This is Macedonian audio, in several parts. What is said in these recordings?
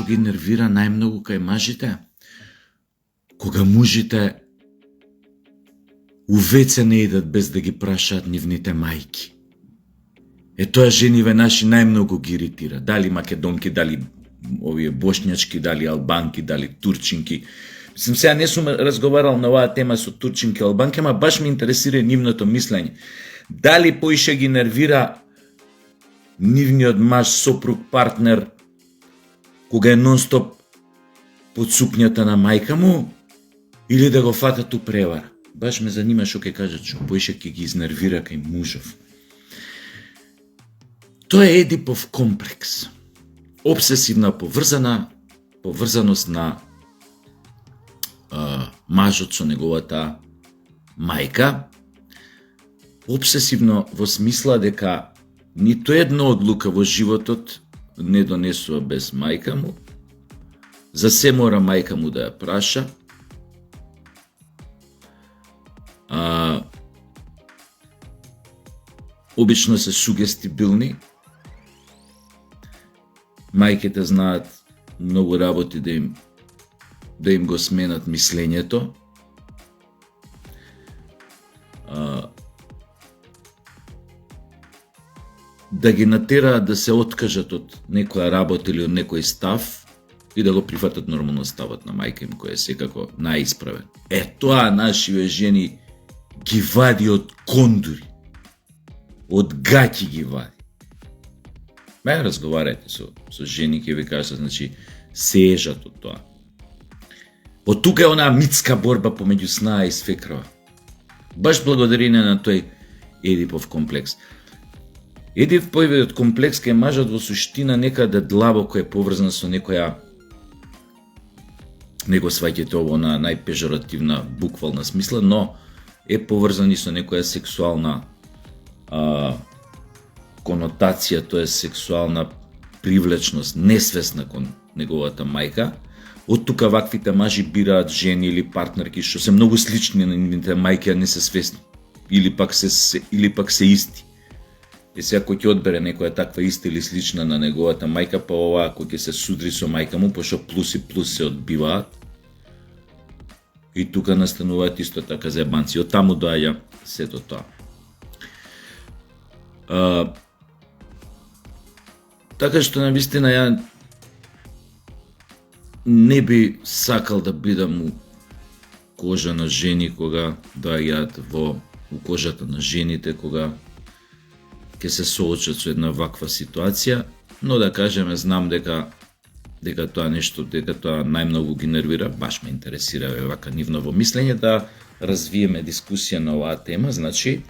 што ги нервира најмногу кај мажите? Кога мужите у веце не идат без да ги прашаат нивните мајки. Тоа жениве наши најмногу ги иритира. Дали македонки, дали овие бошњачки, дали албанки, дали турчинки. Мислам, сега не сум разговарал на оваа тема со турчинки и албанки, ама баш ме интересира нивното мислење. Дали поише ги нервира нивниот маж, сопруг, партнер, кога е нон-стоп под сукњата на мајка му, или да го фатат у превара? Баш ме занима што ќе кажат, што поише ќе ги изнервира кај мужов. Тоа е Едипов комплекс. Обсесивна поврзаност на мажот со неговата мајка. Обсесивно во смисла дека ниту една одлука во животот не донесува без мајка му. За се мора мајка му да ја праша. Обично се сугестибилни. Мајките знаат многу работи да им го сменат мислењето. Да ги натераат да се откажат од некоја работа или од некој став и да го прифатат нормално ставот на мајка им, кој е секако најисправен. Тоа нашиве жени ги вади од кондури. Од гаќи ги вади. Разговарајте со жени, ќе ви кажат, значи, се ежат од тоа. Од тука е онаа митска борба помеѓу снаа и свекрва. Баш благодарение на тој Едипов комплекс. Едиповиот комплекс кај мажот во суштина некаде длабоко е поврзан со некоја, не го сваќате ово на најпежоративна буквална смисла, но е поврзан и со некоја сексуална конотација, тоа е сексуална привлечност, несвесна кон неговата мајка. Од тука ваквите мажи бираат жени или партнерки што се многу слични на нивните мајки, а не се свесни. Или пак се исти. Сега кој ќе одбере некоја таква иста или слична на неговата мајка, па ова кој ќе се судри со мајка му, пошто плюс и плюс се одбиваат. И тука настануваат исто така заебанци. Од таму доаѓа сето тоа. Така што навистина ја не би сакал да бидам у кожа на жени кога доаѓаат у кожата на жените кога ќе се соочат со една ваква ситуација, но да кажеме знам дека тоа нешто, дека тоа најмногу ги нервира, баш ме интересира вака нивново мислење, да развиеме дискусија на оваа тема, значи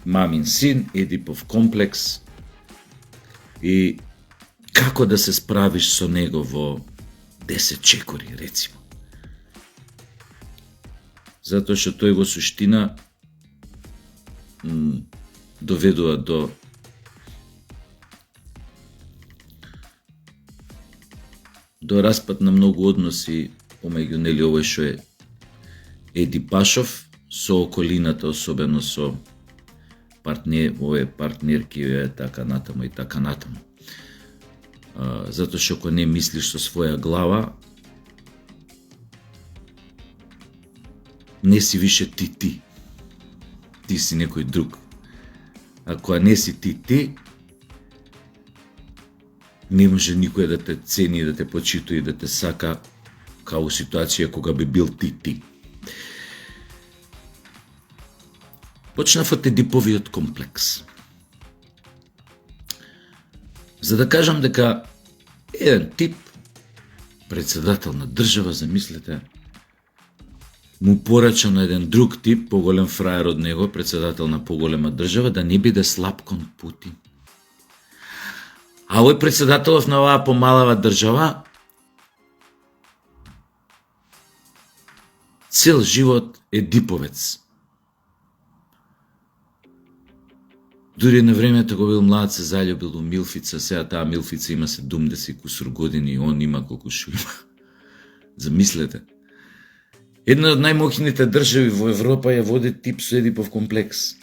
мамин син, Едипов комплекс и како да се справиш со него во 10 чекори, рецимо. Затоа што тој во суштина доведува до распад на многу односи помеѓу нели овој што е Еди Пашов со околината, особено со овие партнерки, така натаму и така натаму. Затоа што ако не мислиш со своја глава, не си више ти. Ти си некој друг. Ако не си ти, не може никој да те цени, да те почитува и да те сака као ситуација кога би бил ти. Почнав од Едиповиот комплекс. За да кажам дека еден тип, председател на држава, замислете, му порача на еден друг тип, поголем фраер од него, председател на поголема држава, да не биде слаб кон Путин. А овој председателов на оваа помалава држава цел живот е диповец. Дури на времето го бил млад, се заљубил у милфица, сега таа милфица има 70 кусур години и он има колку шо има. Замислете. Една од најмоќните држави во Европа ја води тип со Едипов комплекс.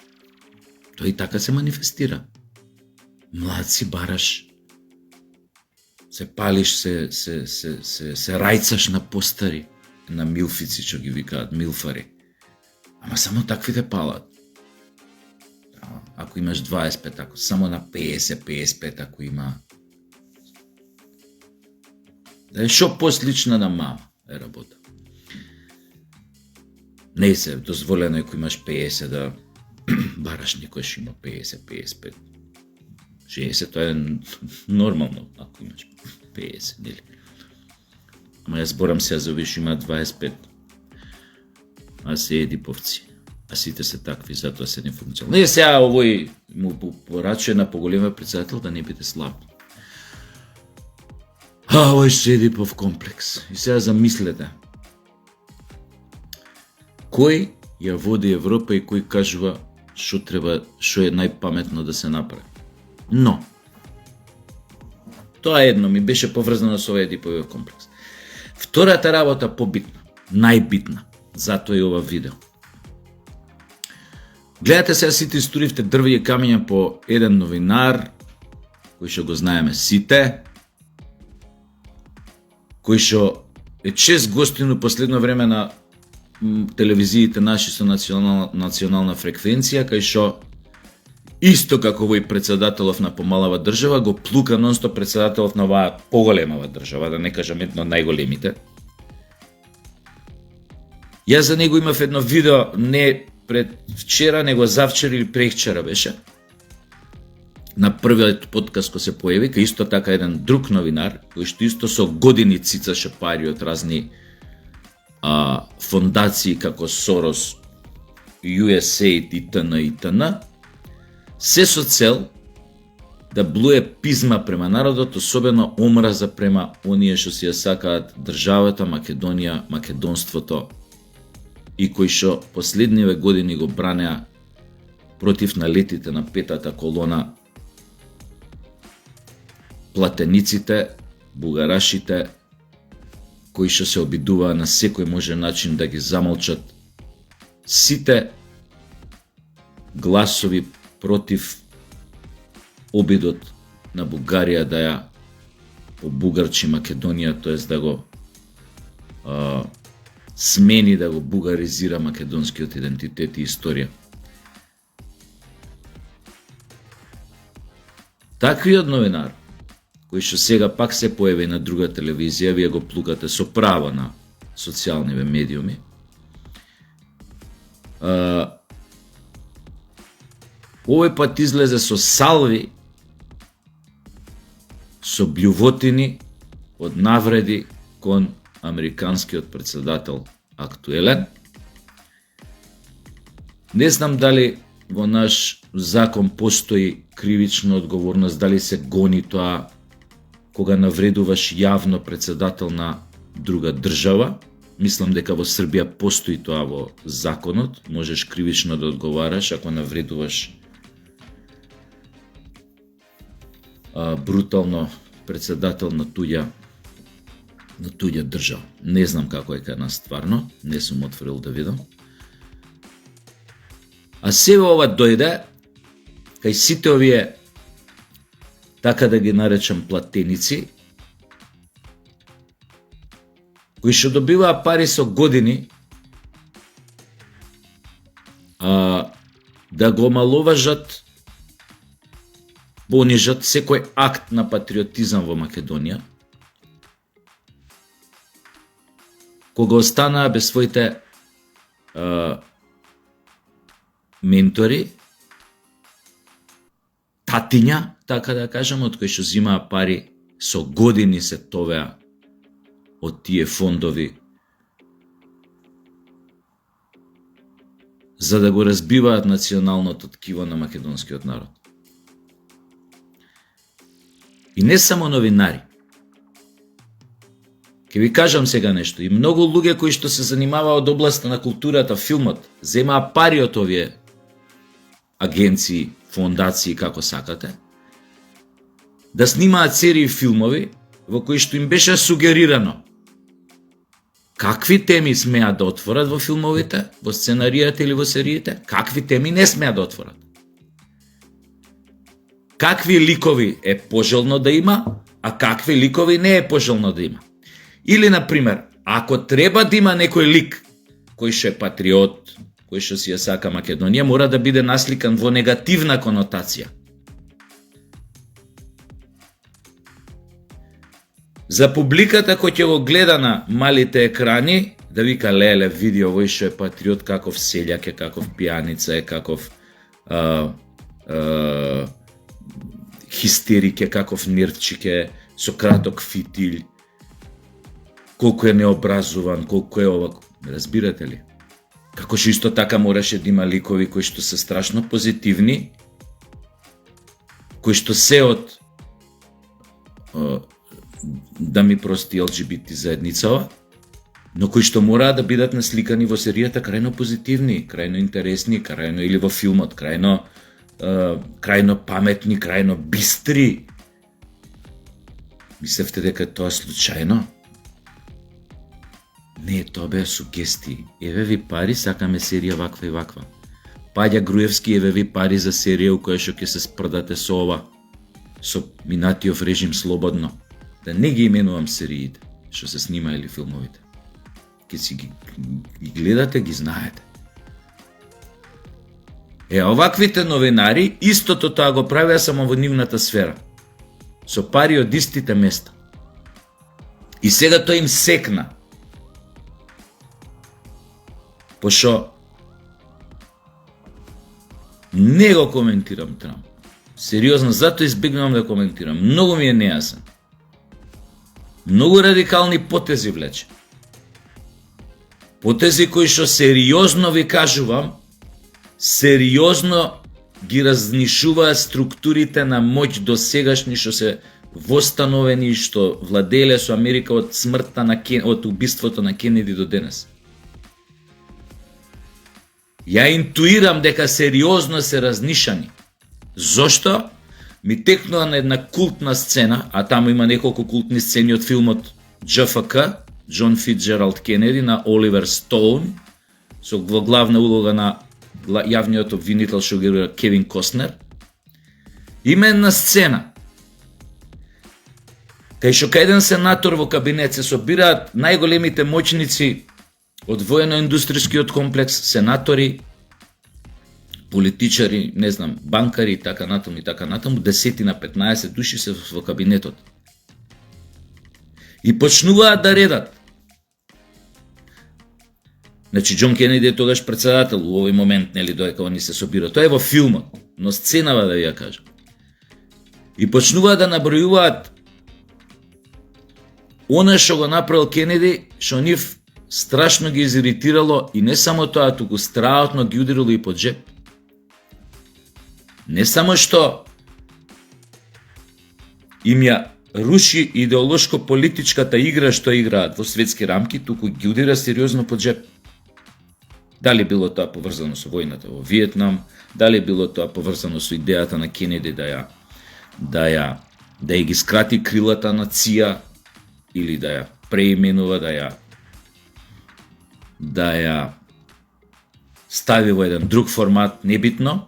Тој и така се манифестира. Млад си бараш. се палиш, се рајцаш на постари, на милфици, што ги викаат милфари. Ама само таквите палат. Ако имаш 25, ако само на 50-55, ако има... Да е шо послична на мама е работа. Не се дозволено ако имаш 50 да бараш никој што има 50-55. 60, тоа е нормално ако имаш 50, нели? Ама јас зборам сега за овие што има 25. А се едиповци. А сите се такви, затоа се нефункционални. Не, сега овој му порачува на поголемиот председател да не биде слаб. Овој се Едипов комплекс. И сега замислете. Кој ја води Европа и кој кажува што е најпаметно да се направи. Но, тоа едно ми беше поврзано со овој Едиповиот комплекс. Втората работа побитна, најбитна, затоа е ова видео. Гледате сега сите истуривте дрви и камења по еден новинар, кој што го знаеме сите, кој што е чест гостин последно време на телевизиите наши со национална фреквенција, кај што исто како овој председателов на помалава држава, го плука нонстоп председателов на оваа поголемава држава, да не кажам едно од најголемите. Јас за него имав едно видео, не пред вчера, него завчера или прехчера беше. На првиот подкаст кој се појави, кај исто така еден друг новинар, кој што исто со години цицаше пари од разни фондации како Сорос, USAID итн. Се со цел да блуе пизма према народот, особено омраза према оние што си ја сакаат државата Македонија, македонството и кои што последниве години го бранеа против налетите на петата колона, платениците, бугарашите, кои што се обидуваа на секој можен начин да ги замолчат сите гласови против обидот на Бугарија да ја побугарчи Македонија, тоест да го смени, да го бугаризира македонскиот идентитет и историја. Таквиот новинар, кој што сега пак се појави на друга телевизија, вие го плукате со право на социјалниве медиуми, овој пат излезе со салви, со блювотини од навреди кон американскиот председател актуелен. Не знам дали во наш закон постои кривична одговорност, дали се гони тоа кога навредуваш јавно председател на друга држава. Мислам дека во Србија постои тоа во законот, можеш кривично да одговараш ако навредуваш брутално председател на туѓа држава. Не знам како е кај нас стварно, не сум отворил да видам. А сега ова дојде кај сите овие, така да ги наречам, платеници, кои што добиваа пари со години да го омаловажат, понижат секој акт на патриотизам во Македонија, кога останаа без своите ментори, татиња, така да кажам, од кои што зимаа пари со години се товеа од тие фондови, за да го разбиваат националното ткиво на македонскиот народ. И не само новинари. Ке ви кажам сега нешто. И многу луѓе кои што се занимаваа од областа на културата, филмот, земаа пари од овие агенции, фондации, како сакате, да снимаат серии филмови во кои што им беше сугерирано какви теми смеат да отворат во филмовите, во сценаријата или во сериите, какви теми не смеат да отворат. Какви ликови е пожелно да има, а какви ликови не е пожелно да има. Или, например, ако треба да има некој лик кој што е патриот, кој што си ја сака Македонија, мора да биде насликан во негативна конотација. За публиката кој ќе го гледа на малите екрани, да вика леле, види овој што е патриот, каков селјак е, каков пијаница е, каков хистерик е, каков нердчик е, со краток фитиль, колку е необразуван, колку е ова. Разбирате ли? Како што исто така мораше да има ликови кои што се страшно позитивни, кои што се од да ми прости ЛГБТ заедницава, но кои што мораат да бидат насликани во серијата крајно позитивни, крајно интересни, крајно или во филмот, крајно паметни, крајно бистри. Мислевте дека тоа е случајно? Не, тоа беа сугестии. Еве ви пари, сакаме серија ваква и ваква. Паѓа Груевски, еве ви пари за серија у која што ќе се спрдате со ова, со минатиов режим слободно. Да не ги именувам сериите што се снима или филмовите. Ке си ги гледате, ги знаете. Оваквите новинари истото тоа го правеа само во нивната сфера. Со пари од истите места. И сега тоа им секна. Пошо не го коментирам Трамп. Сериозно, затоа избегнувам да коментирам. Многу ми е нејасен. Многу радикални потези влече. Потези кои што сериозно ви кажувам, сериозно ги разнишуваат структурите на моќ до сегашни што се востановени, што владееле со Америка од смртта од убиството на Кенеди до денес. Ја интуирам дека сериозно се разнишани. Зошто? Ми текнува на една култна сцена, а таму има неколку култни сцени од филмот џФК, Џон Фицџералд Кенеди, на Оливер Стоун, со во главна улога на јавниот обвинител што герува Кевин Костнер. Има една сцена кај што кај еден сенатор во кабинет се собираат најголемите моćници од воено-индустријскиот комплекс, сенатори, политичари, не знам, банкари и така натаму, 10 на 15 души се во кабинетот. И почнуваат да редат. Значи, Џон Кенеди е тогаш председател во овој момент, нели, додека они се собира. Тоа е во филмот, но сценава да ја кажам. И почнуваат да набројуваат она што го направил Кенеди, што нив страшно ги изиритирало и не само тоа, туку страотно ги ударило и по џеп. Не само што им ја руши идеолошко-политичката игра што играат во светски рамки, туку ги удира сериозно по џеп. Дали било тоа поврзано со војната во Виетнам, дали било тоа поврзано со идејата на Кенеди да ја ги скрати крилата на ЦИА или да ја преименува, да ја стави во еден друг формат, небитно.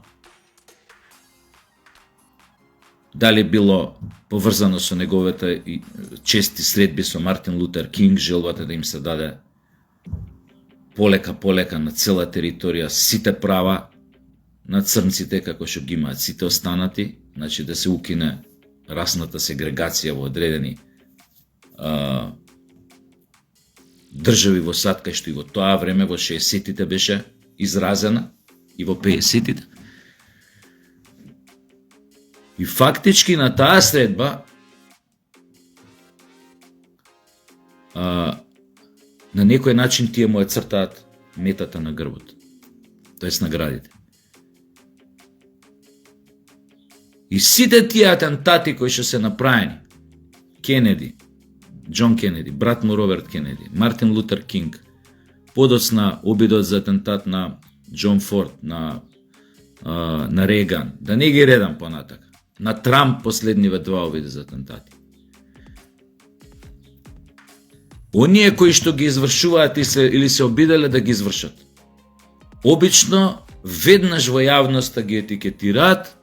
Дали било поврзано со неговите чести средби со Мартин Лутер Кинг, желбата да им се даде полека на цела територија сите права на црнците како што ги имаат сите останати, значи да се укине расната сегрегација во одредени држави во САД, кај што и во тоа време во 60-тите беше изразена и во 50-тите. И фактички на таа средба на некој начин тие му ја цртаат метата на грбот, тоест наградите. И сите тие атентати кои што се направени, Кенеди, Џон Кенеди, брат му Роберт Кенеди, Мартин Лутер Кинг, подоцна обидот за атентат на Џон Форд, на Реган, да не ги редам понатака, на Трамп последниве два обиди за атентати. Оние кои што ги извршуваат или се обиделе да ги извршат, обично веднаш во јавноста ги етикетираат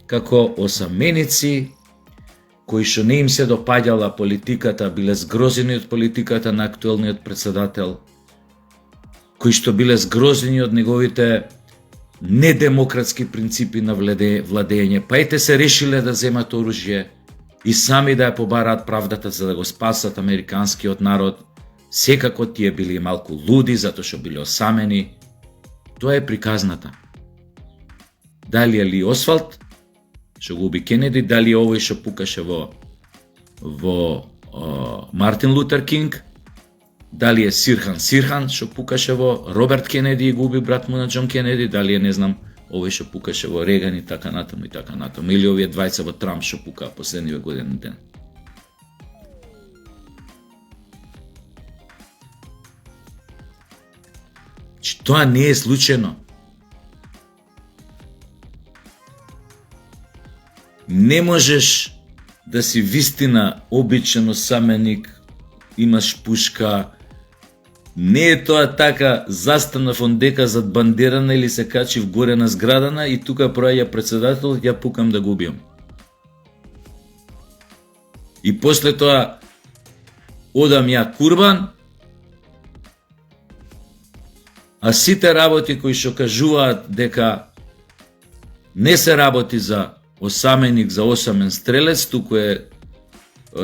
како осаменици кои што не им се допаѓала политиката, биле згрозени од политиката на актуелниот председател, кои што биле згрозени од неговите недемократски принципи на владење, па ете се решиле да земат оружје и сами да ја побараат правдата за да го спасат американскиот народ. Секако тие били малку луди, затоа што били осамени. Тоа е приказната. Дали е Ли Освалд, што го уби Кенеди, дали е овој што пукаше во Мартин Лутер Кинг, дали е Сирхан, што пукаше во Роберт Кенеди и го уби брат му на Џон Кенеди, дали е, не знам, овој што пукаше во Реган и така натаму, или овие двајца во Трамп што пукаа последниве години ден. Тоа не е случајно. Не можеш да си вистина обичен осаменик, имаш пушка. Не е тоа така, застанав ондека зад бандерана или се качив горе на зградана и тука проаѓа председател, ја пукам да го убиам. И после тоа одам ја курбан, а сите работи кои што кажуваат дека не се работи за осаменик, за осамен стрелец, туку е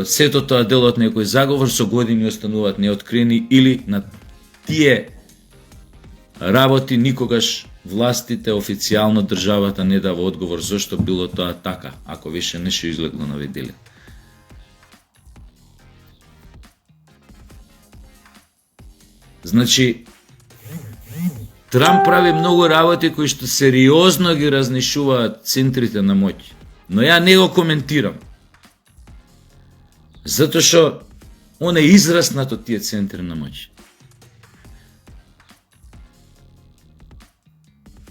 сето тоа дел од некој заговор, со години остануваат неоткриени, или на тие работи никогаш властите, официјално државата не дава одговор зошто било тоа така, ако више нешто излегло на виделе. Значи, Трамп прави многу работи кои што сериозно ги разнишуваат центрите на моќ. Но ја не го коментирам. Затоа што он е израснат од тие центри на моќ.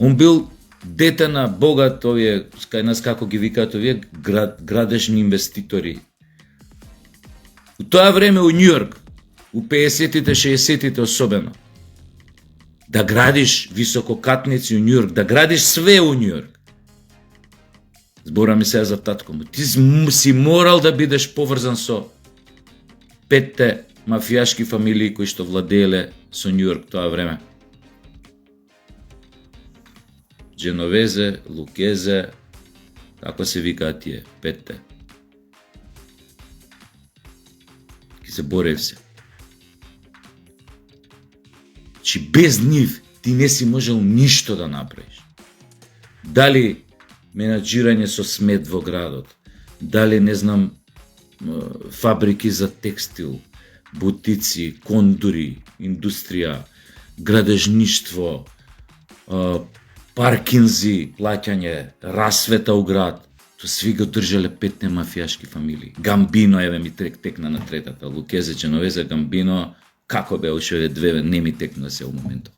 Он бил дете на богат, овие, кај нас како ги викаат овие, градежни инвеститори. У тоа време у Њујорк, у 50-тите, 60-тите особено, да градиш висококатници у Њујорк, да градиш све у Њујорк. Зборам и сега за татко му. Ти си морал да бидеш поврзан со 5 мафијашки фамилии кои што владееле со Њујорк тоа време. Дженовезе, Лукезе, како се викаат тие, 5. Ки се борев се. Чи без нив ти не си можел ништо да направиш. Дали менаџирање со смет во градот, дали, не знам, фабрики за текстил, бутици, кондури, индустрија, градежништво, паркинзи, плаќање, расвета у град, то сви го држале 5 мафијашки фамилии. Гамбино, еве ми текна на третата, Лукезе, Дженовезе, Гамбино, како бе уште две, не ми текна се у моментов.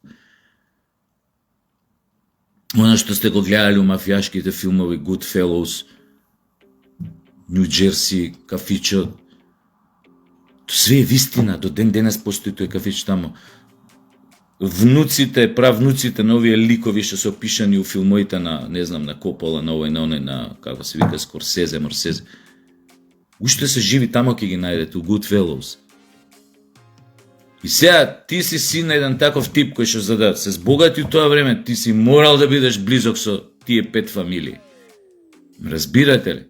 Она што сте го гледали у мафијашките филмови, Goodfellows, Нью Джерси, кафичо, то све е вистина, до ден денес постои тој кафич тамо. Внуците, правнуците на овие ликови што се опишани у филмоите на, не знам, на Копола, на овој, на оној, на, како се вика, Скорсезе, Морсезе, уште се живи тамо ке ги најдете, у Goodfellows. И сега ти си син на еден таков тип кој што за да се збогати у тоа време, ти си морал да бидеш близок со тие 5 фамилии. Разбирате ли?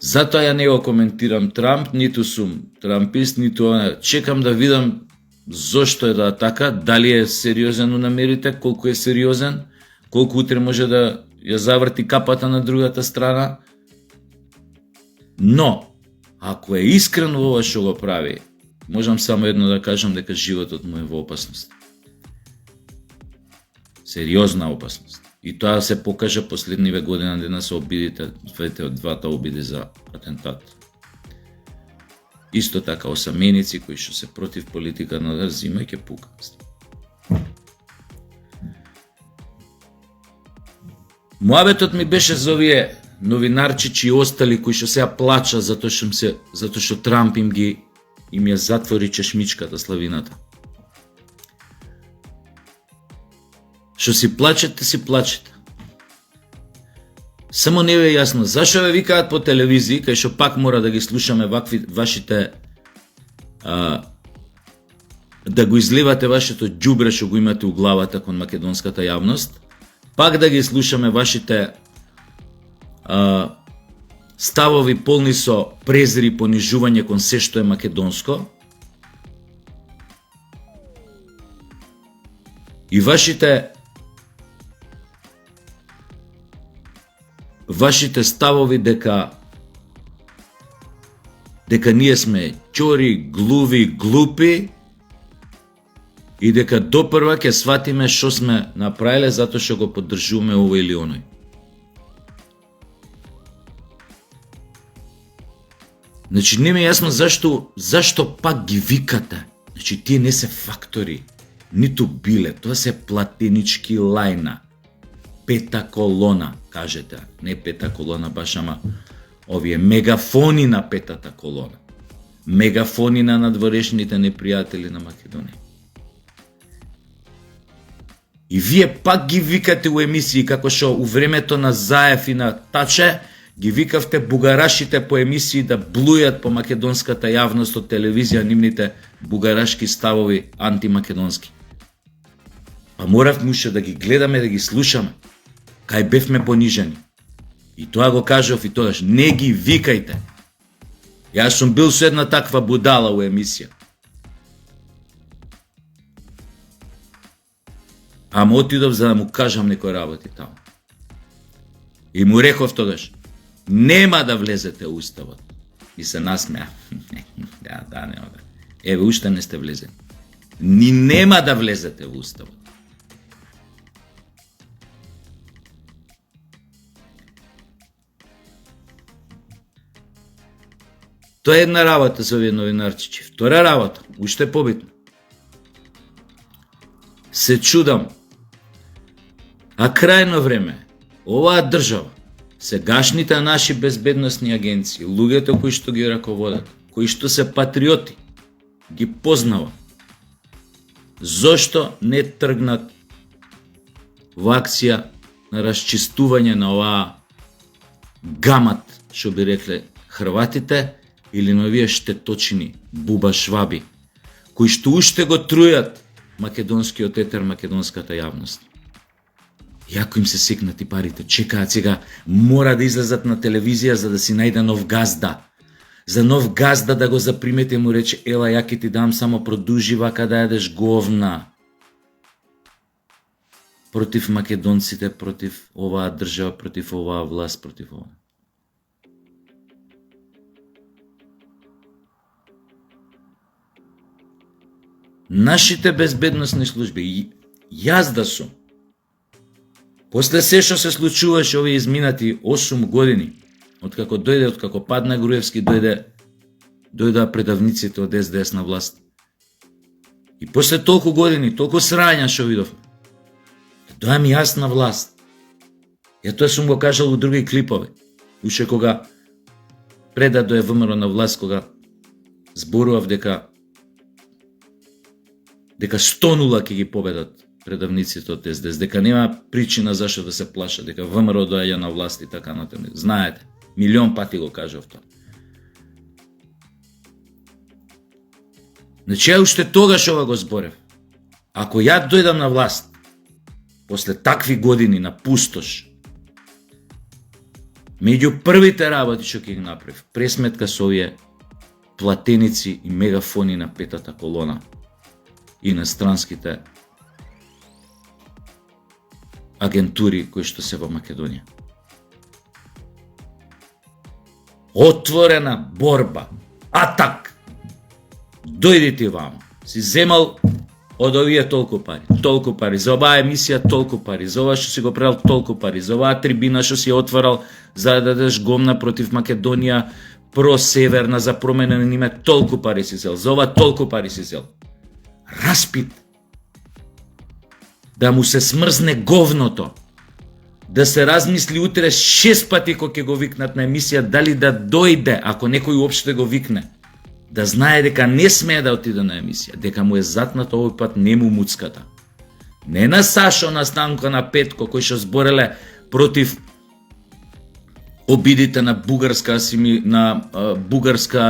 Затоа ја не го коментирам Трамп, ниту сум трампист, ниту она. Чекам да видам зошто е да така, дали е сериозен у намерите, колку е сериозен, колку утре може да ја заврти капата на другата страна. Но, ако е искрено ова што го прави, можам само едно да кажам, дека животот му е во опасност. Сериозна опасност. И тоа се покажа последниве година дена со обидите, двата обиди за атентат. Исто така осаменици кои што се против политика на взимајќи пука. Муабетот ми беше за овие новинарчичи и остали кои што сега плача затоа што Трамп им ја затвори чешмичката, славината. Што си плачете, си плачете. Само не е јасно зашо ве викаат по телевизии, кај што пак мора да ги слушаме вашите да го изливате вашето џубре што го имате у главата кон македонската јавност, пак да ги слушаме вашите ставови полни со презир и понижување кон се што е македонско, и вашите ставови дека ние сме ќори, глуви, глупи и дека допрва ќе сватиме што сме направиле затоа што го поддржуваме овој или оној. Значи не ми е јасно зашто пак ги викате. Значи тие не се фактори, ниту биле, тоа се платенички лајна. Пета колона, кажете, не пета колона баш, ама овие мегафони на петата колона. Мегафони на надворешните непријатели на Македонија. И вие пак ги викате у емисии, како што у времето на Заев и на Таче, ги викавте бугарашите по емисии да блујат по македонската јавност од телевизија нивните бугарашки ставови антимакедонски. Па моравме уште да ги гледаме, да ги слушаме. Кај бевме понижени. И тоа го кажав и тогаш. Не ги викајте. Јас сум бил со една таква будала у емисија. Ама отидов за да му кажам некои работи таму. И му реков тогаш, нема да влезете у уставот. И се насмеа. Да, нема да. Еве, уште не сте влезени. Ни нема да влезете во уставот. Тоа е една работа за овие новинарчичи. Втора работа, уште побитно. Се чудам, а крајно време, оваа држава, сегашните наши безбедносни агенции, луѓето кои што ги раководат, кои што се патриоти, ги познава. Зошто не тргнат во акција на расчистување на оваа гамат, што би рекле хрватите, или на овие штеточини, бубашваби, кои што уште го трујат македонскиот етер, македонската јавност. Јако им се секнати парите, чекаат сега, мора да излезат на телевизија за да си најде нов газда. За нов газда да го запримете, му рече, ела, ја ќе ти дам, само продужи вака да јадеш говна. Против македонците, против оваа држава, против оваа власт, против оваа. Нашите безбедносни служби, јас да сум, после се што се случуваше овие изминати 8 години, откако падна Груевски, дојдоа предавниците од СДС на власт. И после толку години, толку срања што видовме, доја ми јас на власт. Ја тоа сум го кажал во други клипови, уште кога пред да дое ВМРО на власт, кога зборував дека 100-0 ќе ги победат предавниците од СДС, дека нема причина зашто да се плашат, дека ВМРО доаѓа на власт и така натаму. Знаете, милион пати го кажав тоа. Значи, ја уште тогаш ова го зборев. Ако ја дојдам на власт, после такви години на пустош, меѓу првите работи што ќе ги направив, пресметка со овие платеници и мегафони на петата колона, иностранските агентури кои што се во Македонија. Отворена борба, атак. Дојдите вамо. Си земал од овие толку пари, за оваа емисија толку пари, за ова што си го правил толку пари, за оваа трибина што си отворал за да дадеш гомна против Македонија, про-северна, за промена на име, толку пари си зел, за ова толку пари си зел. Распит, да му се смрзне говното, да се размисли утре 6 пати кога ќе го викнат на емисија, дали да дојде, ако некој уопште го викне, да знае дека не смее да отиде на емисија, дека му е затнат овој пат не му муцката. Не на Сашо, на Станко, на Петко, кои што збореле против обидите на бугарска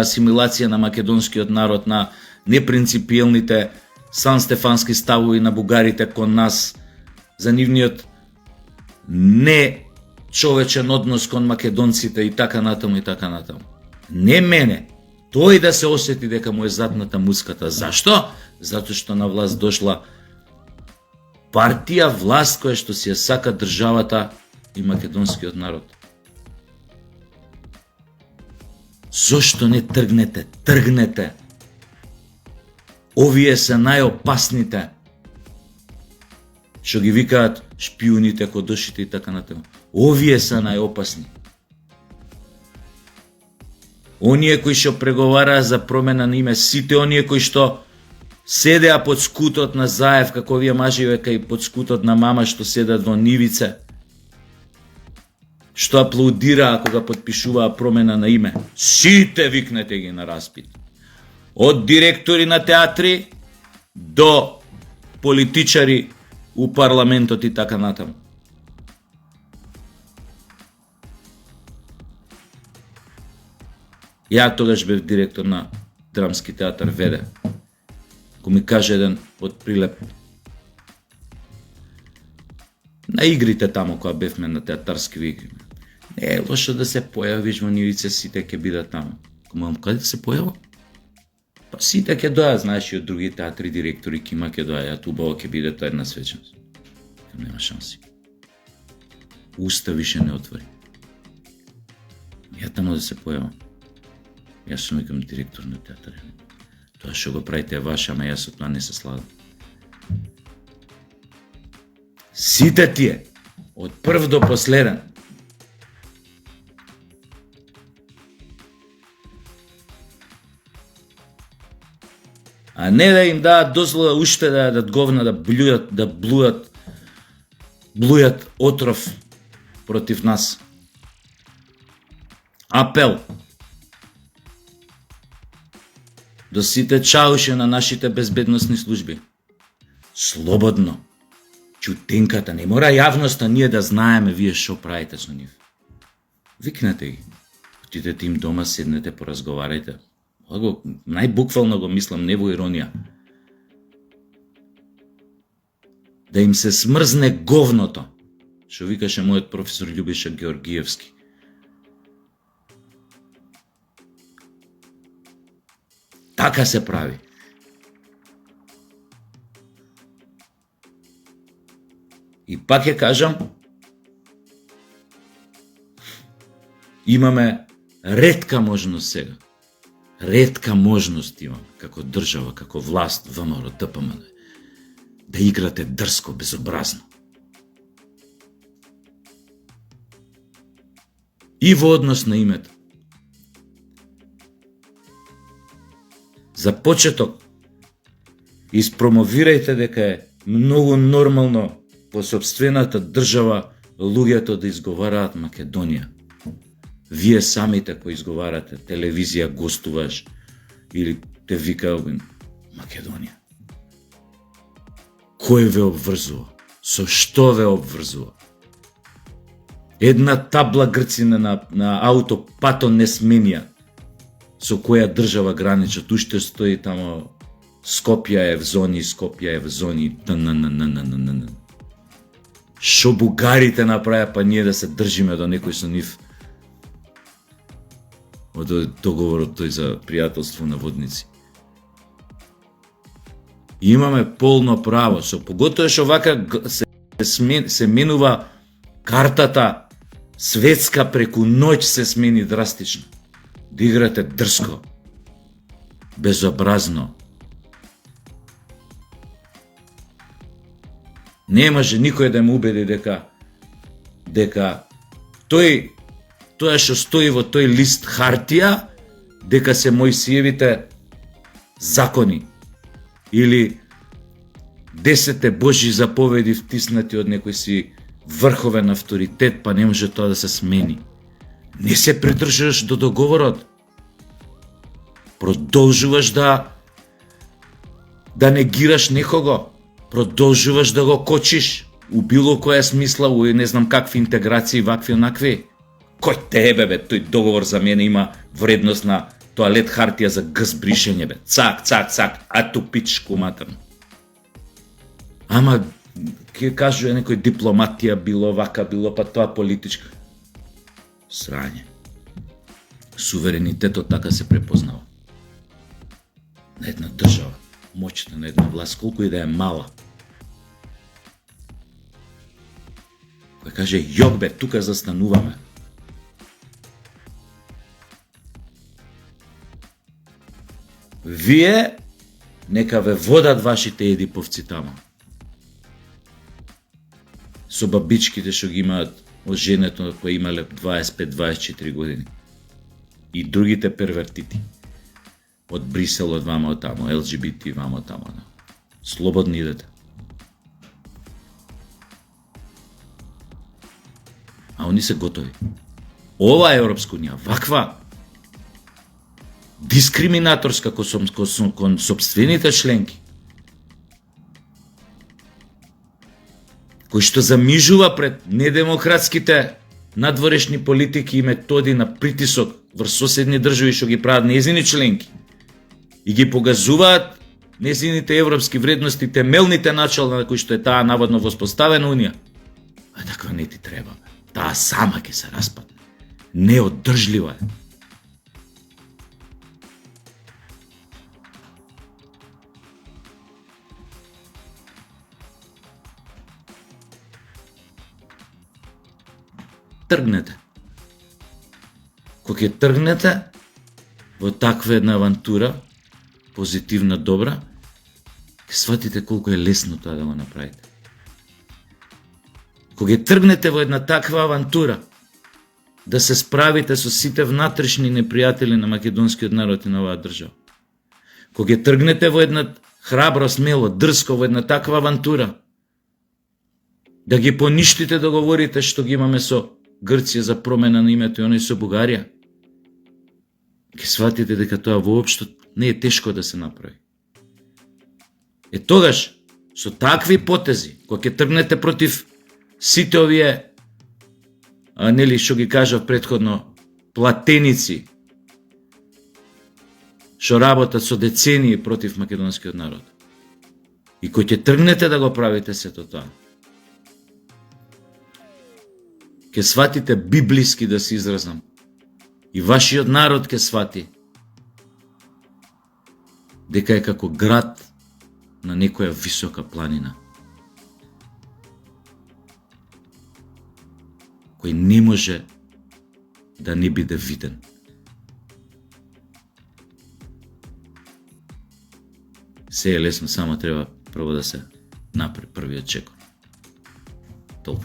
асимилација на македонскиот народ, на непринципиелните санстефански ставови на бугарите кон нас, за нивниот не човечен однос кон македонците и така натаму и така натаму. Не мене, тој да се осети дека му е задната муската. Зашто? Затоа што на власт дошла партија, власт која што си ја сака државата и македонскиот народ. Зошто не тргнете? Тргнете. Овие се најопасните. Што ги викаат шпионите, кодошите и така натаму. Овие се најопасни. Оние кои што преговараа за промена на име, сите оние кои што седеа под скутот на Заев, како овие маживе кај под скутот на мама што седат во нивице, што аплаудираа кога подпишуваа промена на име. Сите викнете ги на распит. Од директори на театри до политичари у парламентот и така натаму. Ја тогаш бев директор на Драмски театар Веде. Ко ми каже еден од Прилеп, на игрите таму кога бевме на театарски игри, не е лошо да се појавиш во нивице, сите ќе бидат таму. Комам, каде да се појава? Па сите ќе доја, знаеш, и од други театри директори кима ќе доја, убаво ќе биде тоа една свечност. Нема шанси. Уста више не отвори. Ја таму да се појавам. Јас сум викам директор на театар. Тоа што го правите е ваше, ама јас од тоа не се слагам. Сите тие, од прв до последен, а не да им даат дозвола уште да јадат говна, да блујат отров против нас. Апел до сите чауши на нашите безбедносни служби. Слободно. Чутенката, не мора јавноста ние да знаеме вие што правите со нив. Викнете ги. Отидете им дома, седнете, поразговарајте. Најбуквално го мислам, не во иронија. Да им се смрзне говното, што викаше мојот професор Љубиша Георгиевски. Така се прави. И пак ќе кажам, имаме ретка можност сега. Ретка можност имаме, како држава, како власт, ВМРО, ДПМН, да играте дрско, безобразно. И во однос на името. За почеток, испромовирајте дека е многу нормално во сопствената држава луѓето да изговараат Македонија. Вие самите кои изговарате, телевизија гостуваш или те вика Македонија. Кој ве обврзува? Со што ве обврзува? Една табла грцина на аутопато не сменија со која држава граничат, уште стои тамо Скопје е в зони, Скопје е в зони, Шо бугарите направија, па ние да се држиме до некој со нив? Од договорот тој за пријателство на водници. Имаме полно право, поготоа што вака се менува картата светска, преку ноќ се смени драстично. Да играте дрско, безобразно. Не може никој да ме убеди дека тоа што стои во тој лист хартија, дека се Мојсиевите закони или 10 Божји заповеди втиснати од некој си врховен авторитет, па не може тоа да се смени. Не се придржуваш до договорот. Продолжуваш да негираш некого. Продолжуваш да го кочиш у било која смисла, у не знам какви интеграции, вакви онакви. Кој тебе, бе, тој договор за мене има вредност на тоалет хартија за гс бришење, бе. Цак, цак, цак, а ту пичку матерно. Ама, ке кажува некој дипломатија било вака, било па тоа политичка. Срање. Суверенитетот така се препознава. На една држава, моќта на една власт, колку и да е мала. Кој каже, јок бе, тука застануваме. Вие, нека ве водат вашите едиповци тама. Со бабичките што ги имаат од женето кои имале 25-24 години. И другите первертити. Од Брисел, од вама, од тамо, ЛГБТ, вама, од тамо. Слободни идете. А они се готови. Ова е Европска унија, ваква дискриминаторска кон собствените членки, кој што замижува пред недемократските надворешни политики и методи на притисок врз соседни држави што ги прават нејзини членки и ги погазуваат нејзините европски вредности, темелните начала на кои што е таа наводно воспоставена унија. А таква не ти треба. Таа сама ќе се распадне. Неодржлива е. Тргнете. Кога ќе тргнете во таква една авантура, позитивна, добра, ќе сватите колку е лесно тоа да го направите. Кога ќе тргнете во една таква авантура, да се справите со сите внатрешни непријатели на македонскиот народ и на оваа држава. Кога ќе тргнете во една храбро, смело, дрско во една таква авантура, да ги поништите договорите што ги имаме со Грција за промена на името и оној со Бугарија, ќе сватите дека тоа воопшто не е тешко да се направи. Е тогаш, со такви потези, кога ќе тргнете против сите овие, нели што ги кажав претходно, платеници, што работат со децении против македонскиот народ, и кој ќе тргнете да го правите сето тоа, ќе сватите библиски, да се изразам, и вашиот народ ќе свати дека е како град на некоја висока планина, кој не може да не биде виден. Се е лесно, само треба прво да се направи првиот чекор. Толку.